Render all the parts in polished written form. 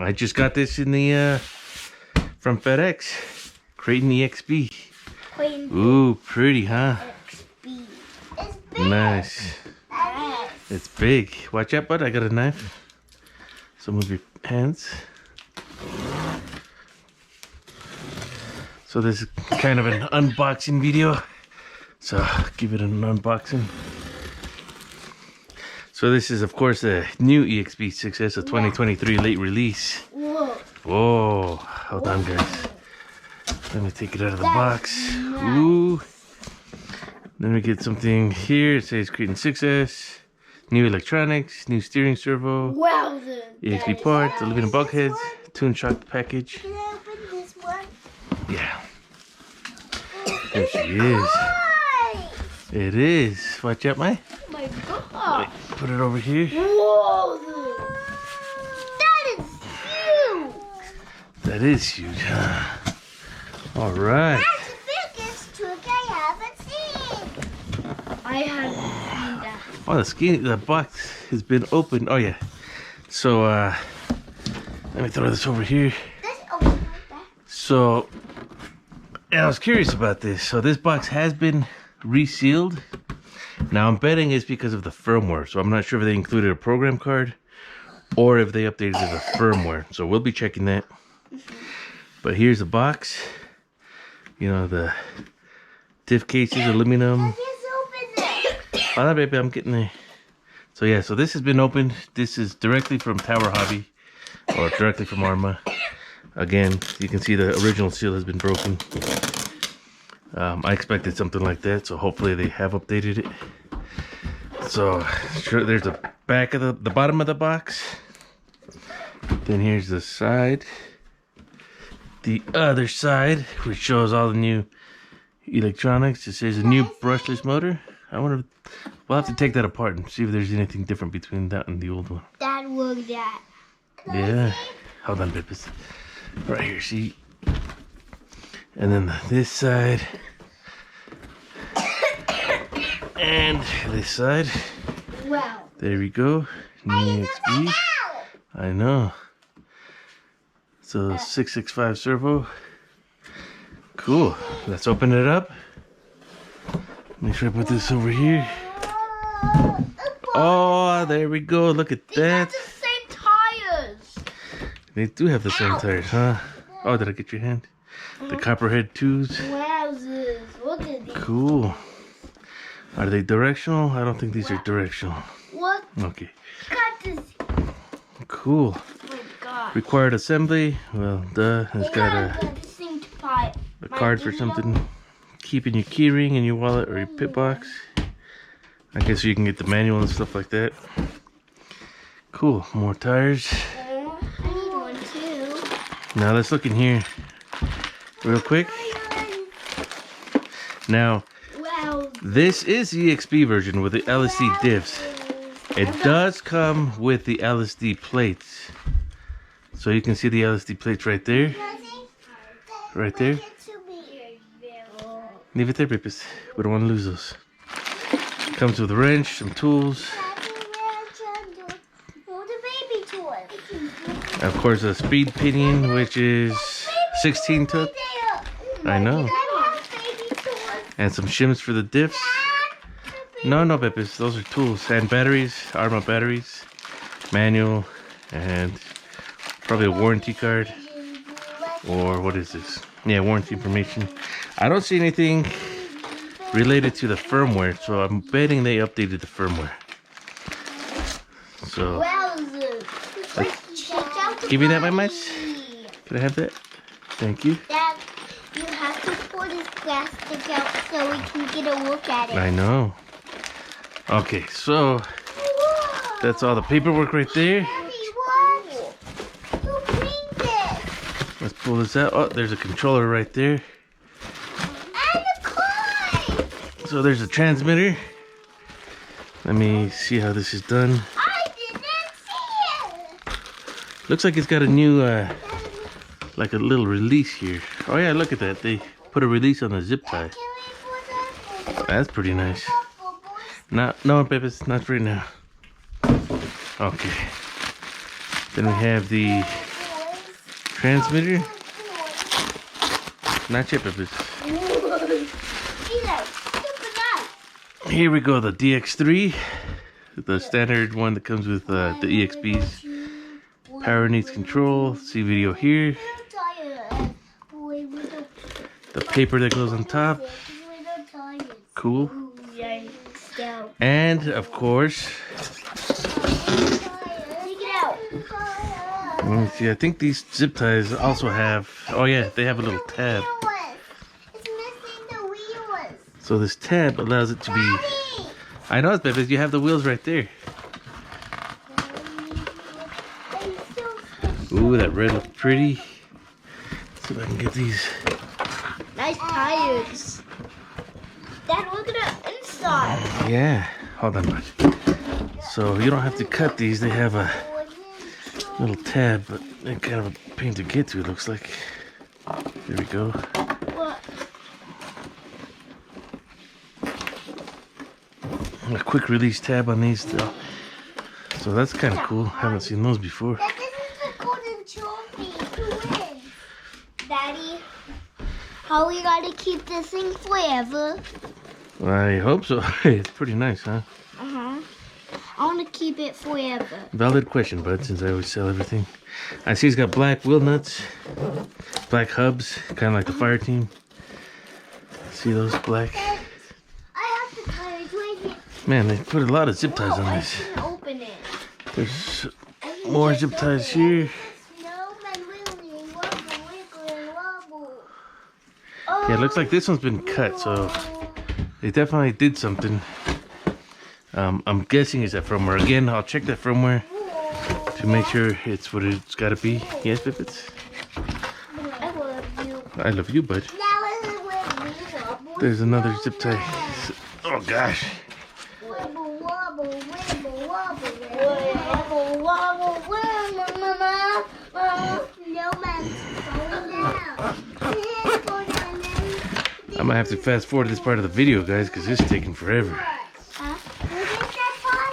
I just got this in the from FedEx. Kraton EXB. Ooh, pretty, huh? EXB. It's big. Nice. It's big. Watch out, bud. I got a knife. So move your hands. So this is kind of an unboxing video. So give it an unboxing. So this is, of course, a new EXB 6S, a 2023 late release. Whoa. Whoa. Hold on, guys. Let me take it out of the box. Ooh. Then we get something here. It says Kraton 6S. New electronics, new steering servo. Wow. EXB parts, aluminum bulkheads, tune shock package. Can I open this one? Yeah. There she is. It is. Watch out, Mai. Oh my god. Put it over here. Whoa. That is huge. That is huge, huh? All right. That's the biggest truck I haven't seen. I haven't seen that. Oh, the box has been opened. Oh, yeah. So, let me throw this over here. Let's open like that. So, I was curious about this. So, this box has been resealed. Now, I'm betting it's because of the firmware. So, I'm not sure if they included a program card or if they updated the firmware. So, we'll be checking that. But here's the box. You know, the diff cases, aluminum. Oh, no, baby, I'm getting there. So, yeah, so this has been opened. This is directly from Tower Hobby or directly from Arma. Again, you can see the original seal has been broken. I expected something like that, so hopefully they have updated it. So, sure, there's the back of the bottom of the box. Then here's the side. The other side, which shows all the new electronics. It says a new brushless motor. I wonder, we'll have to take that apart and see if there's anything different between that and the old one. That was that. Yeah. Hold on, Bippus. Right here, see? And then this side. And this side. Wow. There we go. New EXB. I know. So 665 servo. Cool. Let's open it up. Make sure I put this over here. Oh, there we go. Look at They have that. the same tires. They do have the same tires, huh? Oh, did I get your hand? The Copperhead 2s. Wowzers. Look at these. Cool. Are they directional? I don't think these are directional. What? Okay. Got this. Cool. Oh my god. Required assembly. Well, duh. It's got the same tire. a card for something. Keeping your keyring in your wallet or your pit box. I guess you can get the manual and stuff like that. Cool. More tires. I need one too. Now let's look in here real quick. Now, Wow. this is the EXB version with the LSD diffs. It does come with the LSD plates. So you can see the LSD plates right there. Right there. Leave it there, Bippus. We don't want to lose those. Comes with a wrench, some tools. Of course, a speed pinion, which is 16 tooth. I know. And some shims for the diffs. No, Bippus. Those are tools. And batteries, Arma batteries. Manual. And probably a warranty card. Or what is this? Yeah, warranty information. I don't see anything related to the firmware, so I'm betting they updated the firmware. So, give me that, my mice. Can I have that? Thank you. Dad, you have to pull this plastic out so we can get a look at it. I know. Okay, so that's all the paperwork right there. Let's pull this out. Oh, there's a controller right there. And a coin! So there's a transmitter. Let me see how this is done. I didn't see it! Looks like it's got a new, like a little release here. Oh yeah, look at that. They put a release on the zip tie. That's pretty nice. No, Peppers, not right now. Okay. Then we have the Transmitter? Not yet, Peppers. Here we go, the DX3. The standard one that comes with the EXBs. Power needs control. See video here. The paper that goes on top. Cool. And of course, let me see. I think these zip ties also have. Oh yeah, they have a little tab. So this tab allows it to be. I know it's better. You have the wheels right there. Ooh, that red looks pretty. Let's see if I can get these. Nice tires. Dad, look at the inside. Yeah, hold on, bud. So you don't have to cut these. They have a little tab, but they're kind of a pain to get to, it looks like. There we go. What? A quick release tab on these though. So that's kind of cool. Haven't seen those before. This is the golden trophy. Who wins? Daddy, how we gotta keep this thing forever? I hope so. It's pretty nice, huh? Uh-huh. I want to keep it forever. Valid question, bud, since I always sell everything. I see he's got black wheel nuts, black hubs, kind of like the fire team. See those black? I have to cut it right here. Man, they put a lot of zip ties on I this. can open it. There's more zip ties here. Yeah, it looks like this one's been cut, so they definitely did something. I'm guessing it's that firmware. Again, I'll check that firmware to make sure it's what it's got to be. Yes, Pippets? I love you. I love you, bud. There's another zip tie. Oh, gosh. Wibble wobble, wibble wobble, wibble wobble, wibble mama. No man's falling down. I'm gonna have to fast forward this part of the video, guys, because this is taking forever. Huh? Look at that fire,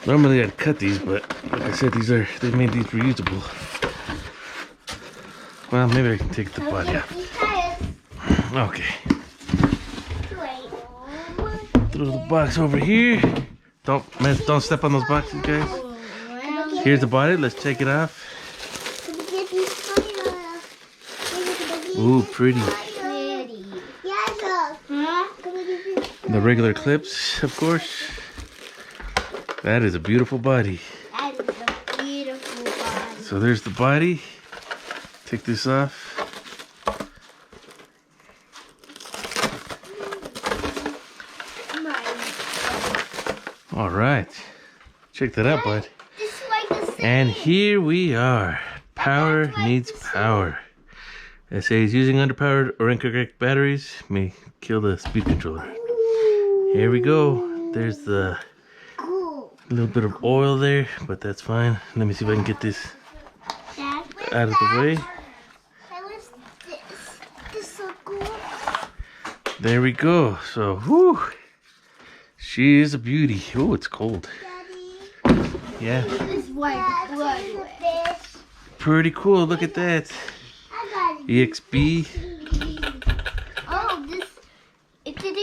Yellow. Normally I'd cut these, but like I said, they made these reusable. Well, maybe I can take the body out. Okay. Throw the box over here. Don't step on those boxes, guys. Here's the body. Let's take it off. Ooh, pretty. The regular clips, of course. That is a beautiful body. That is a beautiful body. So there's the body. Take this off. All right. Check that out, bud. And here we are. Power needs power. It says using underpowered or incorrect batteries may kill the speed controller. Here we go. There's the little bit of oil there, but that's fine. Let me see if I can get this out of the way. There we go. So, whoo, she is a beauty. Oh, it's cold. Yeah. Pretty cool. Look at that. EXB.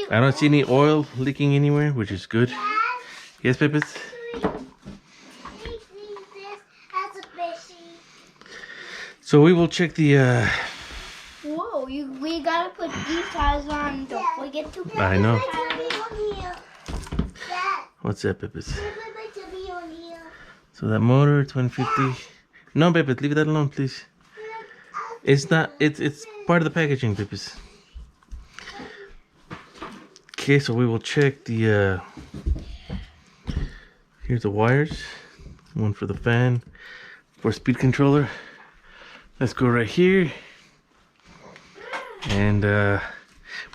I don't see any oil leaking anywhere, which is good. Yes, Peppers? So we will check the Whoa, we gotta put these tires on. Don't forget to put I know. the tires on here. What's that, Peppers? So that motor, 2050. No, Peppers, leave that alone, please. It's not. It's part of the packaging, Peppers. Okay, so we will check the. Here's the wires. One for the fan, for speed controller. Let's go right here. And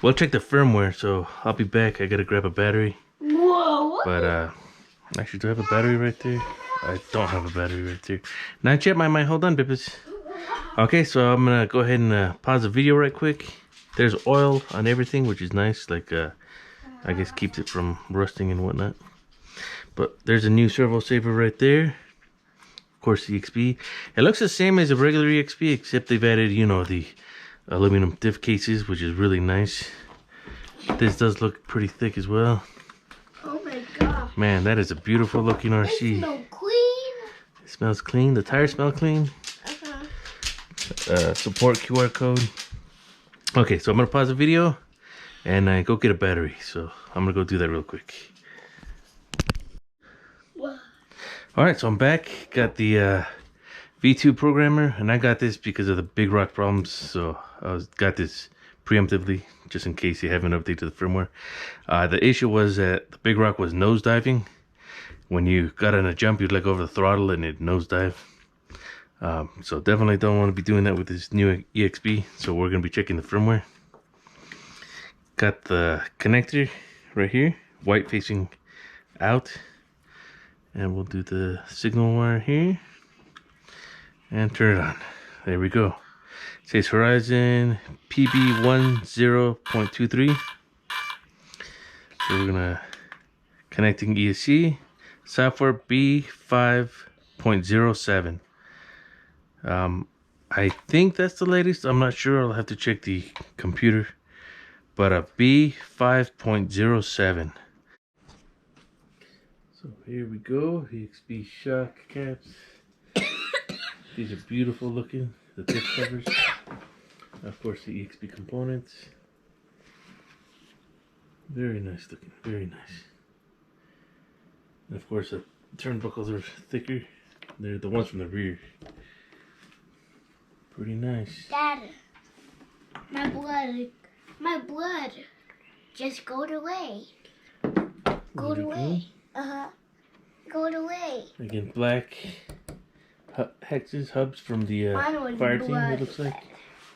we'll check the firmware. So I'll be back. I gotta grab a battery. Whoa! But actually, do I have a battery right there? I don't have a battery right there. Not yet, my hold on, Bippers. Okay, so I'm gonna go ahead and pause the video right quick. There's oil on everything, which is nice. Like I guess keeps it from rusting and whatnot. But there's a new servo saver right there. Of course, the EXB. It looks the same as a regular EXB, except they've added, you know, the aluminum diff cases, which is really nice. This does look pretty thick as well. Oh my god. Man, that is a beautiful looking RC. It smells clean. It smells clean. The tires smell clean. Support QR code. Okay, so I'm gonna pause the video and go get a battery. So I'm gonna go do that real quick. All right, so I'm back. Got the V2 programmer, and I got this because of the big rock problems. So got this preemptively, just in case you haven't updated the firmware. The issue was that the big rock was nosediving. When you got on a jump, you'd let go of the throttle and it nosedive. So definitely don't want to be doing that with this new EXB. So we're going to be checking the firmware. Got the connector right here, white facing out. And we'll do the signal wire here. And turn it on. There we go. It says Horizon PB10.23. So we're going to connecting ESC. Software B5.07. I think that's the latest. I'm not sure. I'll have to check the computer. But a B5.07. So here we go. EXB shock caps. These are beautiful looking. The diff covers. Of course, the EXB components. Very nice looking. Very nice. And of course, the turnbuckles are thicker. They're the ones from the rear. Pretty nice. Dad, my blood just got away. Got away. Got away. Again, black hexes, hubs from the fire team, it looks like.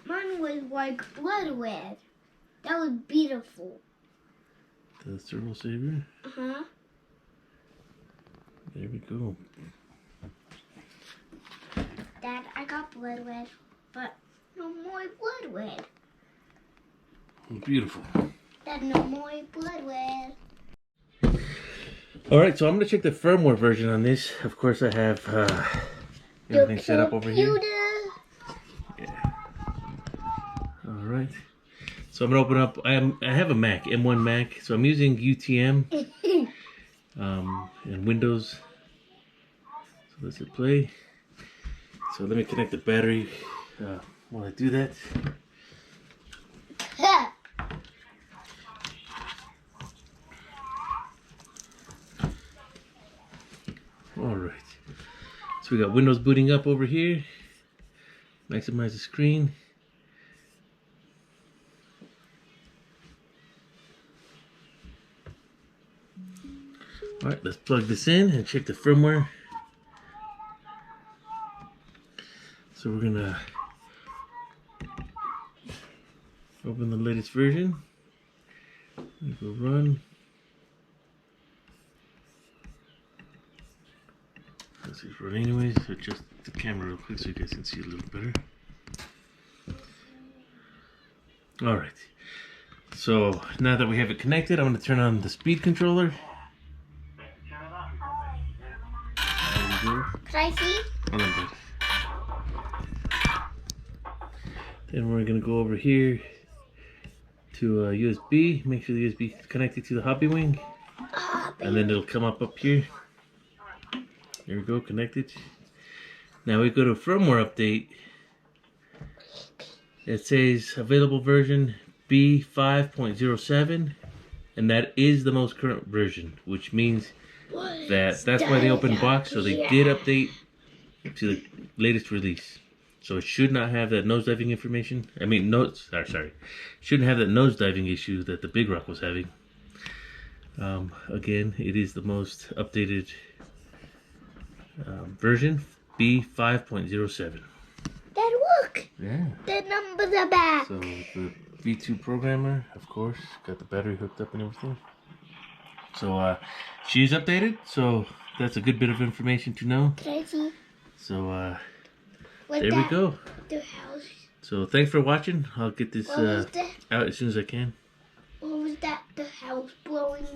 Mine was like blood red. That was beautiful. The servo saver. There we go. Dad, I got blood red, but no more blood red. Beautiful. Dad, no more blood red. Alright, so I'm going to check the firmware version on this. Of course, I have everything set up over here. Yeah. Alright. So I'm going to open up. I have a Mac, M1 Mac. So I'm using UTM and Windows. So let's hit play. So let me connect the battery while I do that. Alright. So we got Windows booting up over here. Maximize the screen. Alright, let's plug this in and check the firmware. So we're gonna open the latest version. Go run. Let's see, run anyways. Adjust the camera real quick so you guys can see a little better. Alright. So now that we have it connected, I'm going to turn on the speed controller. There we go. Could I see? Hold on, bud. Then we're going to go over here to USB. Make sure the USB is connected to the hobby wing. And then it'll come up here. There we go, connected. Now we go to firmware update. It says available version B5.07. And that is the most current version, which means that's why they opened box. So they did update to the latest release. So it should not have that nosediving information. I mean, sorry. Shouldn't have that nosediving issue that the Big Rock was having. Again, it is the most updated version, B5.07. Dad, look! Yeah. The numbers are back. So the V2 programmer, of course, got the battery hooked up and everything. So she's updated, so that's a good bit of information to know. Can I see? So there we go. The house. So thanks for watching. I'll get this out as soon as I can. What was that? The house blowing.